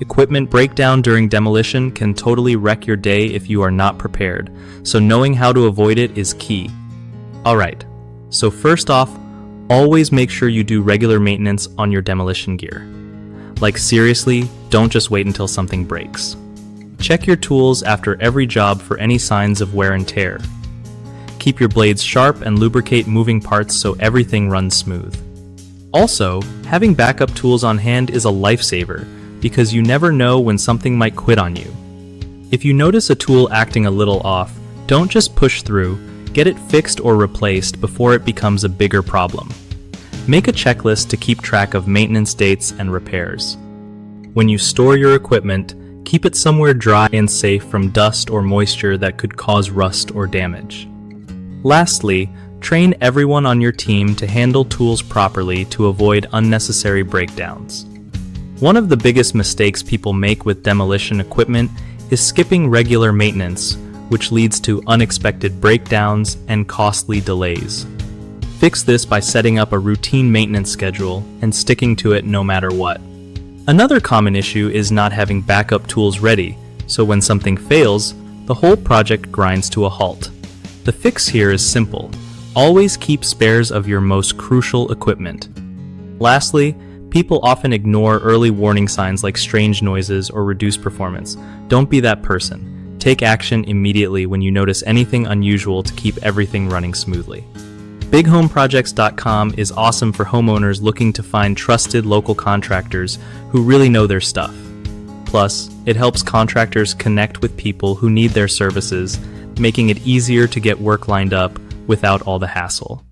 Equipment breakdown during demolition can totally wreck your day if you are not prepared, so knowing how to avoid it is key. Alright, so first off, always make sure you do regular maintenance on your demolition gear. Like seriously, don't just wait until something breaks. Check your tools after every job for any signs of wear and tear. Keep your blades sharp and lubricate moving parts so everything runs smooth. Also, having backup tools on hand is a lifesaver because you never know when something might quit on you. If you notice a tool acting a little off, don't just push through, get it fixed or replaced before it becomes a bigger problem. Make a checklist to keep track of maintenance dates and repairs. When you store your equipment, keep it somewhere dry and safe from dust or moisture that could cause rust or damage. Lastly, train everyone on your team to handle tools properly to avoid unnecessary breakdowns. One of the biggest mistakes people make with demolition equipment is skipping regular maintenance, which leads to unexpected breakdowns and costly delays. Fix this by setting up a routine maintenance schedule and sticking to it no matter what. Another common issue is not having backup tools ready, so when something fails, the whole project grinds to a halt. The fix here is simple. Always keep spares of your most crucial equipment. Lastly, people often ignore early warning signs like strange noises or reduced performance. Don't be that person. Take action immediately when you notice anything unusual to keep everything running smoothly. BigHomeProjects.com is awesome for homeowners looking to find trusted local contractors who really know their stuff. Plus, it helps contractors connect with people who need their services, making it easier to get work lined up without all the hassle.